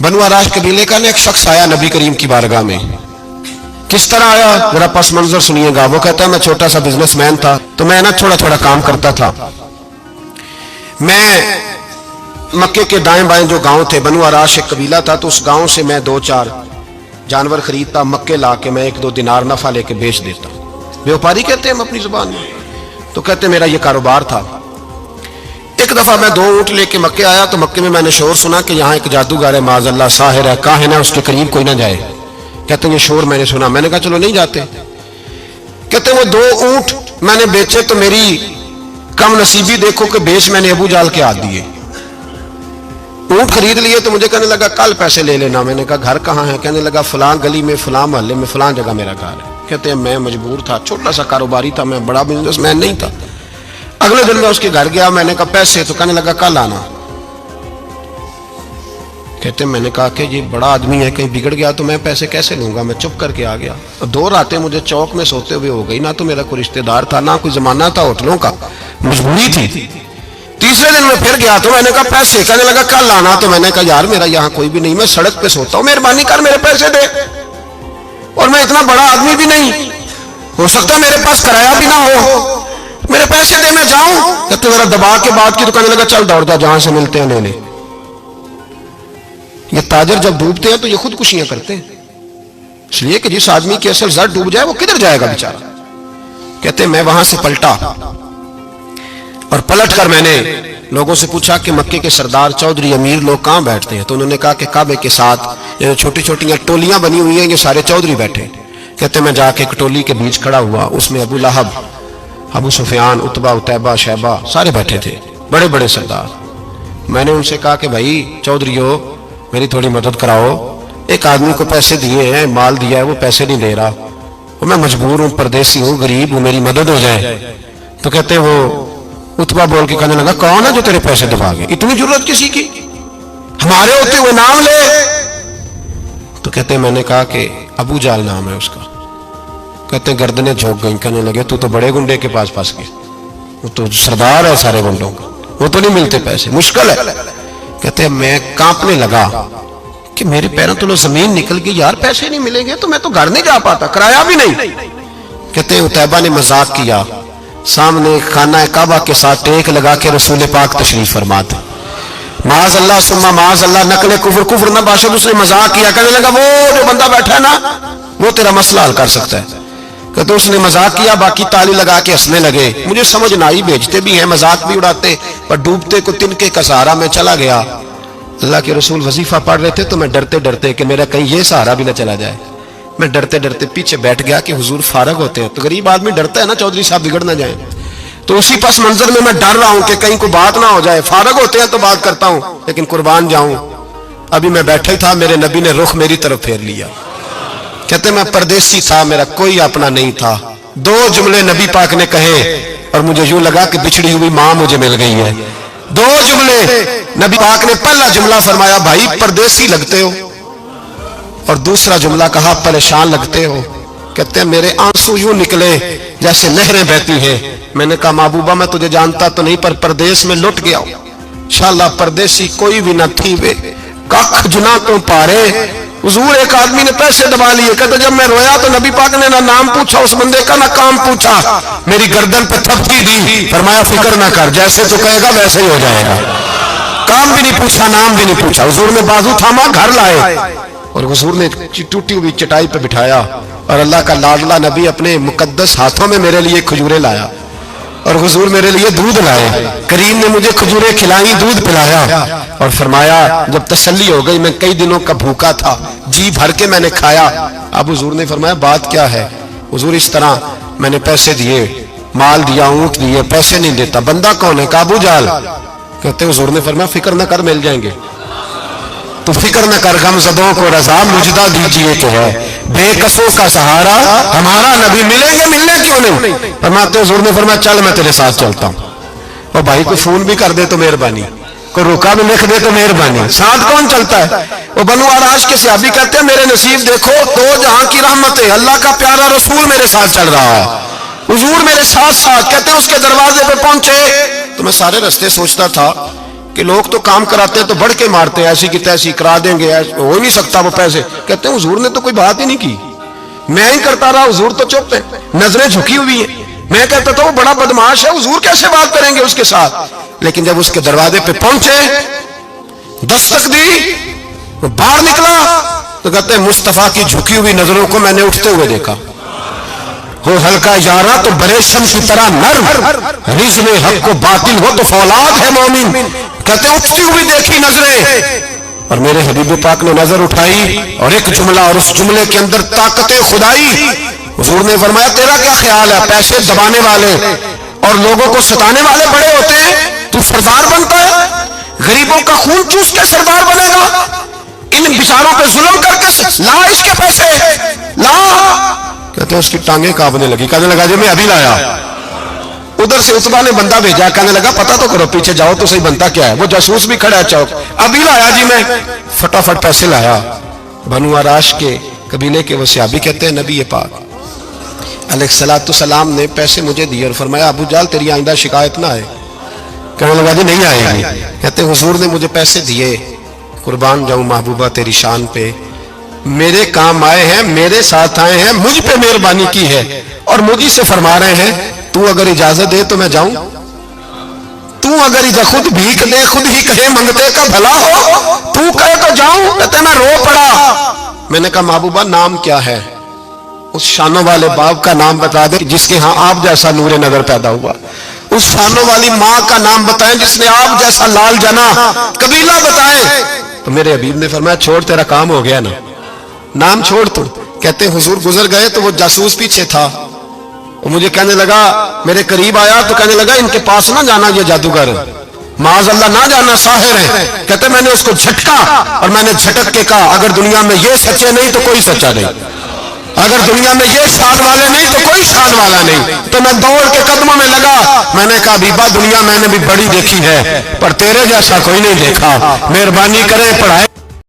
बनु आराश कबीले का ना एक शख्स आया नबी करीम की बारगाह में। किस तरह आया जरा पस मंजर सुनिएगा। वो कहता है मैं छोटा सा बिजनेसमैन था, तो मैं ना थोड़ा थोड़ा काम करता था। मैं मक्के के दाएं बाएं जो गांव थे, बनु आराश एक कबीला था, तो उस गांव से मैं 2-4 जानवर खरीदता, मक्के ला के मैं 1-2 दिनार नफा लेके बेच देता। व्यापारी कहते हैं हम अपनी जुबान में, तो कहते मेरा ये कारोबार था। एक दफा मैं 2 ऊंट लेके मक्के आया, तो मक्के में मैंने शोर सुना कि यहाँ एक जादूगर है, माज़अल्लाह साहिर है, काहिन है, उसके करीब कोई ना जाए। कहते ये शोर मैंने सुना। मैंने कहा चलो नहीं जाते। कहते वो 2 ऊंट मैंने बेचे तो मेरी कम नसीबी देखो कि बेच मैंने अबू जाल के हाथ दिए। ऊंट खरीद लिए तो मुझे कहने लगा कल पैसे ले लेना। मैंने कहा घर कहाँ है? कहने लगा फलां गली में, फलां मोहल्ले में, फलां जगह मेरा घर है। कहते हैं मैं मजबूर था, छोटा सा कारोबारी था, मैं बड़ा बिजनेसमैन नहीं था। अगले दिन मैं उसके घर गया, मैंने कहा पैसे, तो कहने लगा कल आना। कहते मैंने कहा कि ये बड़ा आदमी है, कहीं बिगड़ गया तो मैं पैसे कैसे लूंगा। मैं चुप करके आ गया। 2 रातें मुझे चौक में सोते हुए हो गई, ना तो मेरा कोई रिश्तेदार था, ना कोई जमाना था होटलों का, मजबूरी थी। तीसरे दिन मैं फिर गया तो मैंने कहा पैसे, कहने लगा कल आना। तो मैंने कहा यार मेरा यहाँ कोई भी नहीं, मैं सड़क पे सोता हूँ, मेहरबानी कर मेरे पैसे दे, और मैं इतना बड़ा आदमी भी नहीं, हो सकता मेरे पास किराया भी ना हो, मेरे पैसे दे मैं जाऊं। कहते मेरा दबा के बात की तो कहने लगा चल दौड़ जा, जहां से मिलते हैं ले ले। ये ताजर जब डूबते हैं तो ये खुदकुशियां करते हैं, इसलिए कि जिस आदमी की असल जड़ डूब जाए वो किधर जाएगा बेचारा। कहते मैं वहां से पलटा, और पलट कर मैंने लोगों से पूछा कि मक्के के सरदार चौधरी अमीर लोग कहां बैठते हैं। तो उन्होंने कहा कि काबे के साथ ये छोटी छोटी टोलियां बनी हुई हैं, ये सारे चौधरी बैठे। कहते मैं जाके एक टोली के बीच खड़ा हुआ, उसमें अबू लहब, अबू सुफियान, उतबा, उतैबा, शैबा सारे बैठे थे, बड़े बड़े सरदार। मैंने उनसे कहा कि भाई चौधरीओ मेरी थोड़ी मदद कराओ, एक आदमी को पैसे दिए हैं, माल दिया है, वो पैसे नहीं दे रहा, वो मैं मजबूर हूँ, परदेसी हूँ, गरीब हूँ, मेरी मदद हो जाए। तो कहते वो उतबा बोल के कहने लगा कौन है जो तेरे पैसे दबागे, इतनी जरूरत किसी की, हमारे होते हुए नाम ले। तो कहते मैंने कहा कि अबू जाल नाम है उसका। कहते गर्दनें झोंक गई, कहने लगे तू तो बड़े गुंडे के पास फंस गए, वो तो सरदार है सारे गुंडों का, वो तो नहीं मिलते पैसे, मुश्किल है। कहते मैं कांपने लगा कि मेरे पैरों तो जमीन निकल गई, यार पैसे नहीं मिलेंगे तो मैं तो घर नहीं जा पाता, किराया भी नहीं। कहते उतैबा ने मजाक किया, सामने खाना काबा के साथ टेक लगा के रसूल पाक तशरीफ फरमाते, माज अल्लाह सुम्मा माज अल्लाह, नकले कुफर कुफर ना बाशद। उसने मजाक किया, कहने लगा वो जो बंदा बैठा है ना वो तेरा मसला हल कर सकता है। कहते उसने मजाक किया, बाकी ताली लगा के हंसने लगे। मुझे समझ ना आई, बेचते भी हैं, मजाक भी उड़ाते, पर डूबते को तिनके का सहारा में चला गया। अल्लाह के रसूल वजीफा पढ़ रहे थे तो मैं डरते डरते कि मेरा कहीं ये सहारा भी ना चला जाए, मैं डरते डरते पीछे बैठ गया कि हुजूर फारग होते हैं। तो गरीब आदमी डरता है ना चौधरी साहब बिगड़ ना जाए, तो उसी पस मंजर में मैं डर रहा हूं कि कहीं कोई बात ना हो जाए, फारग होते हैं तो बात करता हूं, लेकिन कुर्बान जाऊं। अभी मैं बैठा ही था, मेरे नबी ने रुख मेरी तरफ फेर लिया। कहते मैं परदेसी था, मेरा कोई अपना नहीं था। 2 जुमले नबी पाक ने कहे और मुझे यूं लगा कि बिछड़ी हुई मां मुझे मिल गई है। 2 जुमले नबी पाक ने, पहला जुमला फरमाया भाई परदेसी लगते हो, और दूसरा जुमला कहा परेशान लगते हो। कहते हैं मेरे आंसू यूं निकले जैसे नहरें बहती हैं। मैंने कहा महबूबा मैं तुझे जानता तो नहीं, पर परदेश में लुट गया इंशाअल्लाह, परदेसी कोई भी न थी वे कख जुना तो पारे। हुजूर एक आदमी ने पैसे दबा लिए, कहते जब मैं रोया तो नबी पाक ने ना नाम पूछा उस बंदे का, ना काम पूछा, मेरी गर्दन पे थपकी दी, फरमाया फिक्र ना कर, जैसे तो कहेगा वैसे ही हो जाएगा। काम भी नहीं पूछा, नाम भी नहीं पूछा। हुजूर ने बाजू थामा, घर लाए, और हुजूर ने टूटी हुई चटाई पे बिठाया, और अल्लाह का लाडला नबी अपने मुकद्दस हाथों में मेरे लिए खजूरें लाया, और हुजूर मेरे लिए दूध लाए। करीम ने मुझे खजूरें खिलाई, दूध पिलाया, और फरमाया जब तसल्ली हो गई, मैं कई दिनों का भूखा था, जी भर के मैंने खाया। अब हुजूर ने फरमाया बात क्या है? हुजूर इस तरह मैंने पैसे दिए, माल दिया, ऊंट दिए, पैसे नहीं देता, बंदा कौन है? अबू जाल। कहते हुजूर ने फरमाया फिक्र न कर, मिल जाएंगे। तो फिक्र न कर, गमज़दों को रज़ा मुजदा दीजिए तो है, बेकसों का सहारा हमारा नबी, मिलेंगे, मिलने क्यों नहीं? फरमाते हुजूर ने फरमाया चल मैं तेरे साथ चलता हूँ। और भाई को फोन भी कर दे तो मेहरबानी, कोई रुका भी लिख दे तो मेहरबानी। साथ कौन चलता है? वो बनु आराश के सहाबी कहते हैं मेरे नसीब देखो, 2 जहां की रहमत है, अल्लाह का प्यारा रसूल मेरे साथ चल रहा है, हुजूर मेरे साथ साथ। कहते हैं उसके दरवाजे पे पहुंचे तो मैं सारे रास्ते सोचता था کہ لوگ تو کام کراتے ہیں تو بڑھ کے مارتے ہیں، ایسی کی تیسی کرا دیں گے، ہو ہی نہیں سکتا وہ پیسے. کہتے ہیں حضور نے تو کوئی بات ہی نہیں کی، میں ہی کرتا رہا، حضور تو چپ ہے، نظریں جھکی ہوئی ہیں. میں کہتا تھا وہ بڑا بدماش ہے، حضور کیسے بات کریں گے اس کے ساتھ. لیکن جب اس کے دروازے پہ پہنچے، دستک دی، وہ باہر نکلا تو کہتے ہیں مصطفیٰ کی جھکی ہوئی نظروں کو میں نے اٹھتے ہوئے دیکھا. ہو ہلکا یارا تو بریشم کی طرح نرم، رزق حق کو باطل ہو تو فولاد ہے مومن. کہتے ہیں اٹھتی ہوئی دیکھی نظریں، اور میرے حبیب پاک نے نظر اٹھائی اور ایک جملہ، اور اس جملے کے اندر طاقت خدائی. حضور نے فرمایا تیرا کیا خیال ہے، پیسے دبانے والے اور لوگوں کو ستانے والے بڑے ہوتے ہیں، تو سردار بنتا ہے؟ غریبوں کا خون چوس کے سردار بنے گا؟ ان بیچاروں پہ ظلم کر کے لا اس کے پیسے لا. کہتے ہیں اس کی ٹانگیں کانپنے لگی، کہنے لگا جی میں ابھی لایا. ادھر سے عتبہ نے بندہ بھیجا، کہنے لگا پتہ تو کرو، پیچھے جاؤ تو صحیح بنتا کیا ہے. وہ جاسوس بھی کھڑا ہے چوک، ابھی لایا جی میں. فٹافٹ پیسے لایا. بنو عراش کے قبیلے کے وہ صحابی کہتے ہیں نبی پاک علیہ السلام نے پیسے مجھے دیے اور فرمایا ابو جال تیری آئندہ شکایت نہ آئے. کہنے لگا جی نہیں آئے گی. کہتے ہیں حضور نے مجھے پیسے دیے، قربان جاؤں محبوبہ تیری شان پہ، میرے کام آئے ہیں، میرے ساتھ آئے ہیں، مجھ پہ مہربانی کی ہے، اور مجھے سے فرما رہے ہیں تو اگر اجازت دے تو میں جاؤں، تو اگر خود بھیک دے، خود ہی کہے منگتے کا بھلا ہو، تو کہے تو جاؤں. کہتے میں رو پڑا. میں نے کہا محبوبہ نام کیا ہے؟ اس شانوں والے باپ کا نام بتا دے جس کے ہاں آپ جیسا نور نظر پیدا ہوا. اس شانوں والی ماں کا نام بتائیں جس نے آپ جیسا لال جنا. قبیلہ بتائیں. تو میرے حبیب نے فرمایا چھوڑ تیرا کام ہو گیا نا، نام چھوڑ تو. کہتے حضور گزر گئے تو وہ جاسوس پیچھے تھا، وہ مجھے کہنے لگا، میرے قریب آیا تو کہنے لگا ان کے پاس نہ جانا، یہ جادوگر معاذ اللہ نہ جانا، ساحر ہیں. کہتے میں نے اس کو جھٹکا اور میں نے جھٹک کے کہا اگر دنیا میں یہ سچے نہیں تو کوئی سچا نہیں، اگر دنیا میں یہ شان والے نہیں تو کوئی شان والا نہیں. تو میں دوڑ کے قدموں میں لگا. میں نے کہا بیبا دنیا میں نے بھی بڑی دیکھی ہے پر تیرے جیسا کوئی نہیں دیکھا، مہربانی کرے پڑھائے